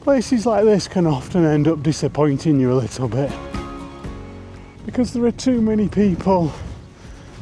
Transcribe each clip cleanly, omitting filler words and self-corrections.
Places like this can often end up disappointing you a little bit because there are too many people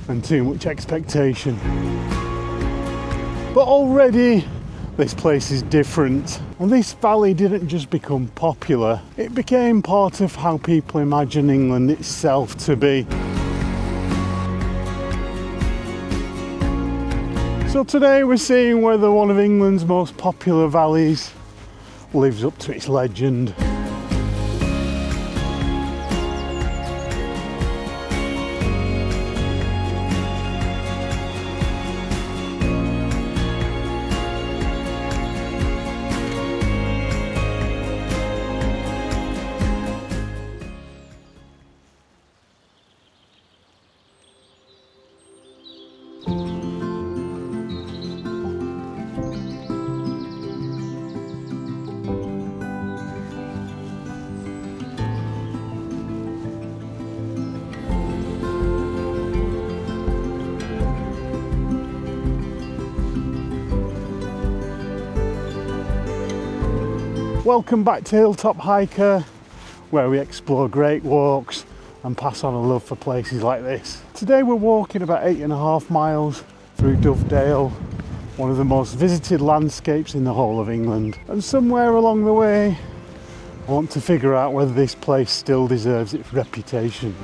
and too much expectation. But already this place is different, and this valley didn't just become popular, it became part of how people imagine England itself to be. So today we're seeing whether one of England's most popular valleys lives up to its legend. Welcome back to Hilltop Hiker, where we explore great walks and pass on a love for places like this. Today we're walking about 8.5 miles through Dovedale, one of the most visited landscapes in the whole of England. And somewhere along the way, I want to figure out whether this place still deserves its reputation.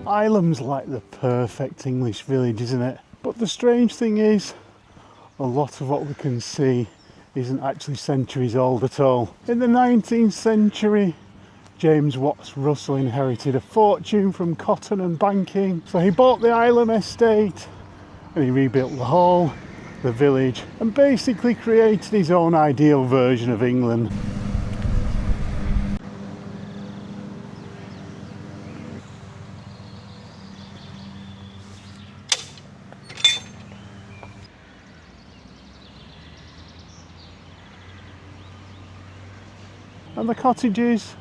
Ilam's like the perfect English village, isn't it? But the strange thing is, a lot of what we can see isn't actually centuries old at all. In the 19th century, James Watts Russell inherited a fortune from cotton and banking, so he bought the Ilam estate and he rebuilt the village, and basically created his own ideal version of England. And the cottages,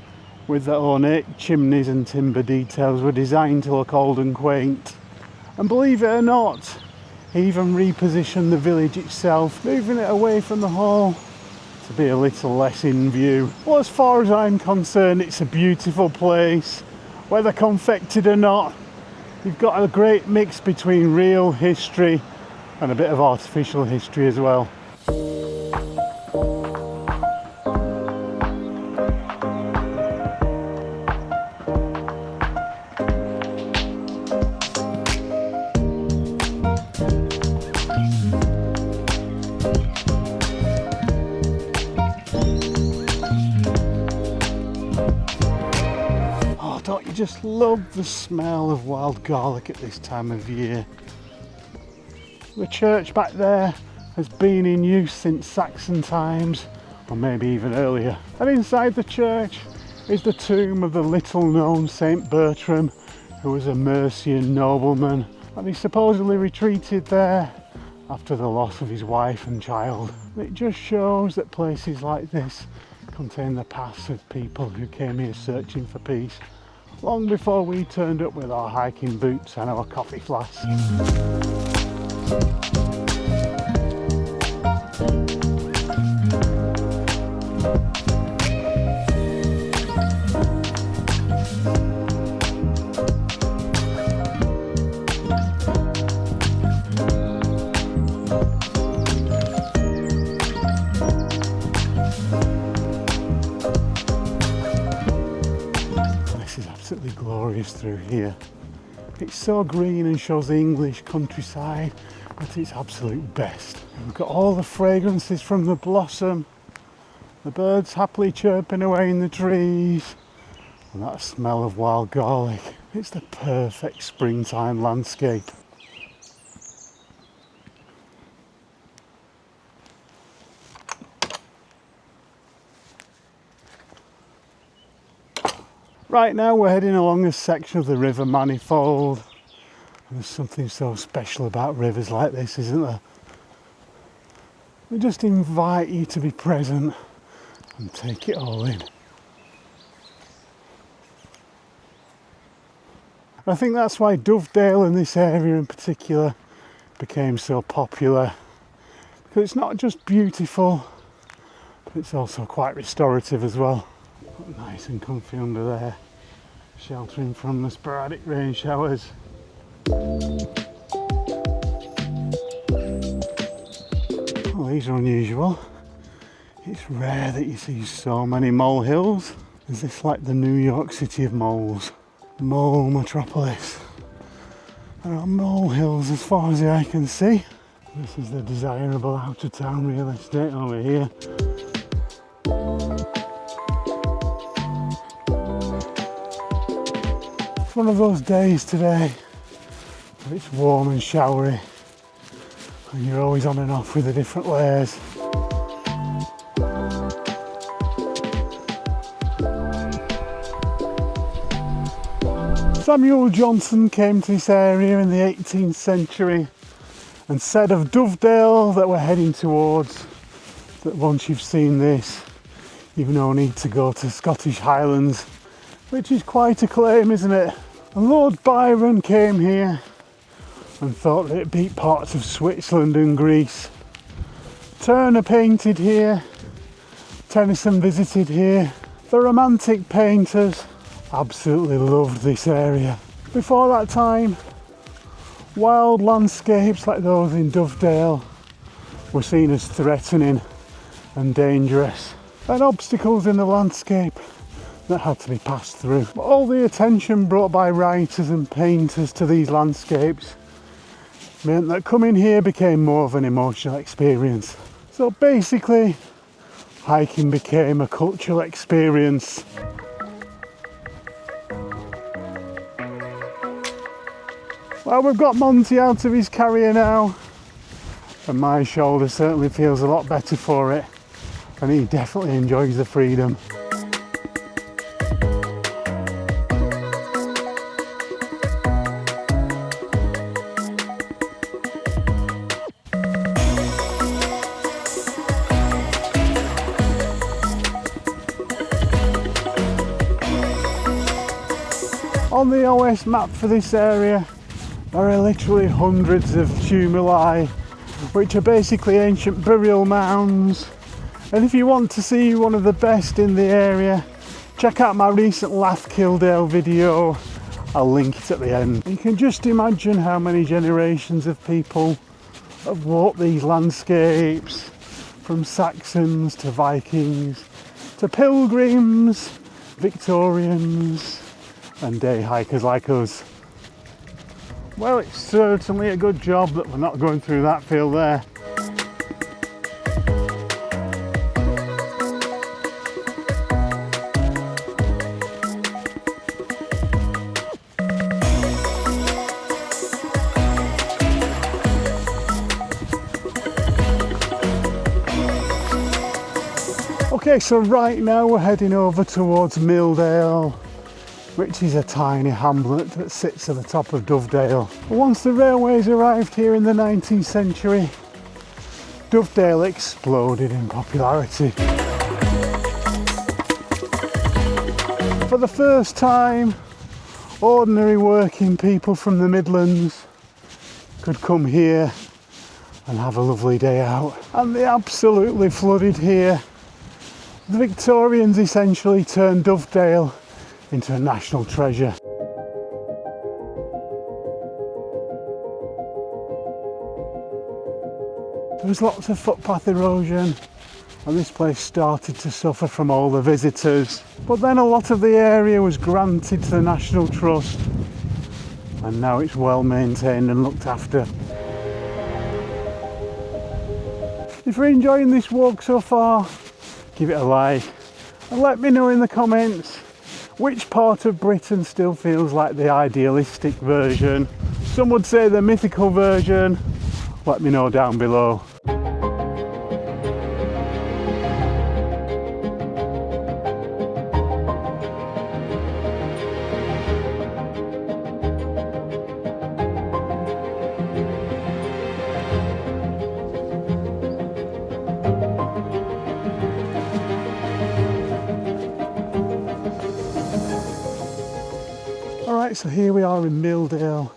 with their ornate chimneys and timber details, were designed to look old and quaint. And believe it or not, he even repositioned the village itself, moving it away from the hall to be a little less in view. Well, as far as I'm concerned, it's a beautiful place. Whether confected or not, you've got a great mix between real history and a bit of artificial history as well. Don't you just love the smell of wild garlic at this time of year? The church back there has been in use since Saxon times, or maybe even earlier. And inside the church is the tomb of the little known Saint Bertram, who was a Mercian nobleman, and he supposedly retreated there after the loss of his wife and child. It just shows that places like this contain the past of people who came here searching for peace, long before we turned up with our hiking boots and our coffee flasks. Absolutely glorious through here. It's so green and shows the English countryside at its absolute best. We've got all the fragrances from the blossom, the birds happily chirping away in the trees, and that smell of wild garlic. It's the perfect springtime landscape. Right now we're heading along a section of the River Manifold. There's something so special about rivers like this, isn't there? They just invite you to be present and take it all in. I think that's why Dovedale and this area in particular became so popular, because it's not just beautiful, but it's also quite restorative as well. Nice and comfy under there, sheltering from the sporadic rain showers. Well, these are unusual. It's rare that you see so many molehills. Is this like the New York City of moles? Mole metropolis. There are molehills as far as the eye can see. This is the desirable out of town real estate over here. It's one of those days today where it's warm and showery and you're always on and off with the different layers. Samuel Johnson came to this area in the 18th century and said of Dovedale that we're heading towards, that once you've seen this, you've no need to go to Scottish Highlands, which is quite a claim, isn't it? And Lord Byron came here and thought that it beat parts of Switzerland and Greece. Turner painted here, Tennyson visited here. The Romantic painters absolutely loved this area. Before that time, wild landscapes like those in Dovedale were seen as threatening and dangerous, and obstacles in the landscape that had to be passed through. But all the attention brought by writers and painters to these landscapes meant that coming here became more of an emotional experience. So basically, hiking became a cultural experience. Well, we've got Monty out of his carrier now, and my shoulder certainly feels a lot better for it, and he definitely enjoys the freedom. On the OS map for this area, there are literally hundreds of tumuli, which are basically ancient burial mounds. And if you want to see one of the best in the area, check out my recent Laugh Killdale video. I'll link it at the end. You can just imagine how many generations of people have walked these landscapes, from Saxons to Vikings to pilgrims, Victorians and day hikers like us. Well, it's certainly a good job that we're not going through that field there. Okay, so right now we're heading over towards Milldale, which is a tiny hamlet that sits at the top of Dovedale. Once the railways arrived here in the 19th century, Dovedale exploded in popularity. For the first time, ordinary working people from the Midlands could come here and have a lovely day out. And they absolutely flooded here. The Victorians essentially turned Dovedale into a national treasure. There was lots of footpath erosion, and this place started to suffer from all the visitors. But then a lot of the area was granted to the National Trust, and now it's well maintained and looked after. If you're enjoying this walk so far, give it a like and let me know in the comments which part of Britain still feels like the idealistic version. Some would say the mythical version. Let me know down below. So here we are in Milldale,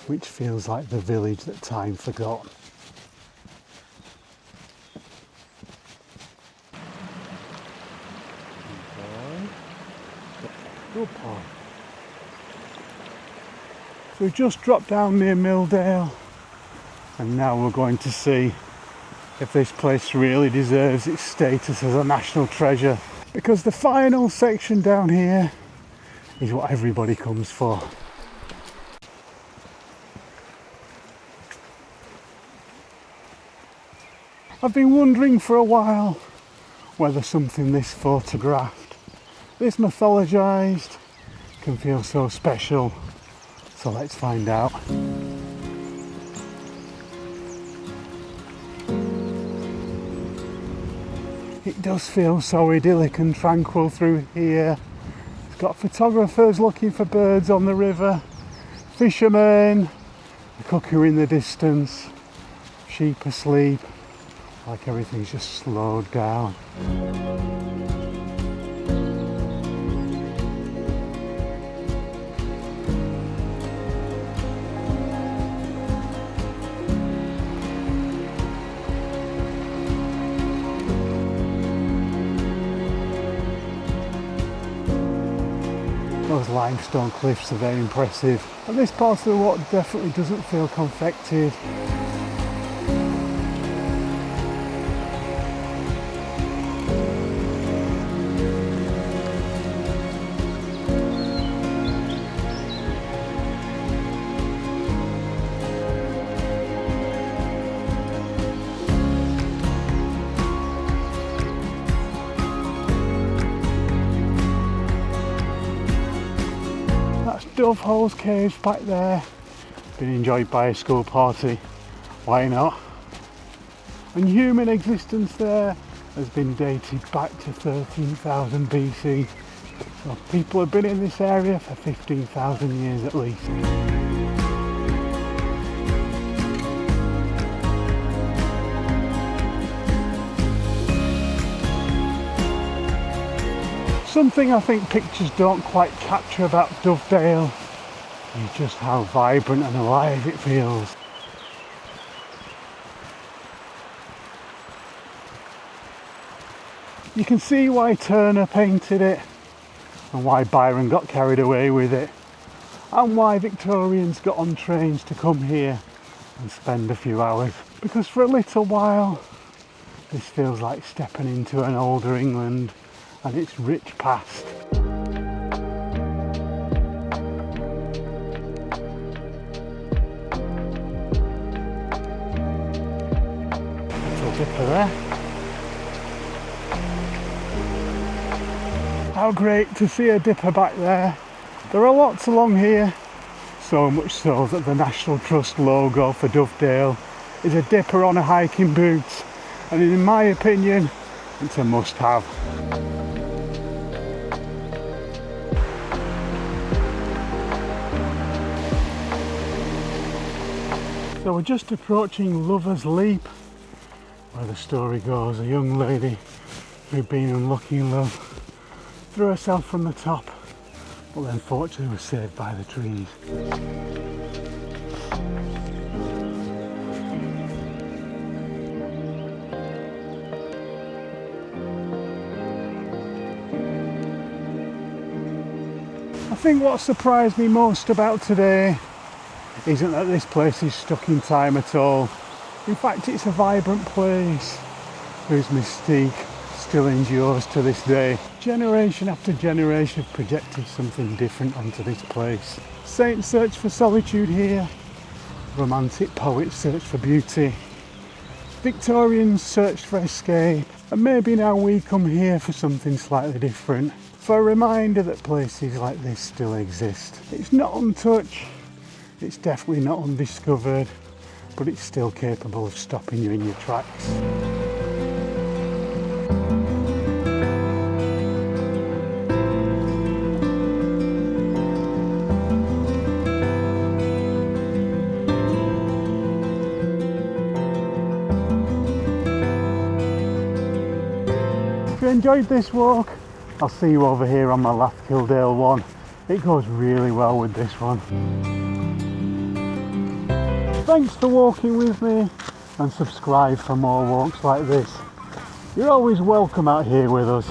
which feels like the village that time forgot. Good boy. So we've just dropped down near Milldale, and now we're going to see if this place really deserves its status as a national treasure, because the final section down here is what everybody comes for. I've been wondering for a while whether something this photographed, this mythologised, can feel so special. So let's find out. It does feel so idyllic and tranquil through here. It's got photographers looking for birds on the river, fishermen, a cuckoo in the distance, sheep asleep, like everything's just slowed down. Those limestone cliffs are very impressive, and this part of the water definitely doesn't feel confected. Dovedale caves back there, been enjoyed by a school party, why not? And human existence there has been dated back to 13,000 BC, so people have been in this area for 15,000 years at least. Something I think pictures don't quite capture about Dovedale is just how vibrant and alive it feels. You can see why Turner painted it, and why Byron got carried away with it, and why Victorians got on trains to come here and spend a few hours. Because for a little while this feels like stepping into an older England and its rich past. Little dipper there. How great to see a dipper back there. There are lots along here, so much so that the National Trust logo for Dovedale is a dipper on a hiking boot, and in my opinion it's a must-have. So we're just approaching Lover's Leap, where the story goes a young lady who'd been unlucky in love threw herself from the top, but then fortunately was saved by the trees. I think what surprised me most about today isn't that this place is stuck in time at all. In fact, it's a vibrant place whose mystique still endures to this day. Generation after generation have projected something different onto this place. Saints search for solitude here, romantic poets search for beauty, Victorians searched for escape, and maybe now we come here for something slightly different, for a reminder that places like this still exist. It's not untouched, it's definitely not undiscovered, but it's still capable of stopping you in your tracks. If you enjoyed this walk, I'll see you over here on my last Hilldale one It goes really well with this one. Thanks for walking with me, and subscribe for more walks like this. You're always welcome out here with us.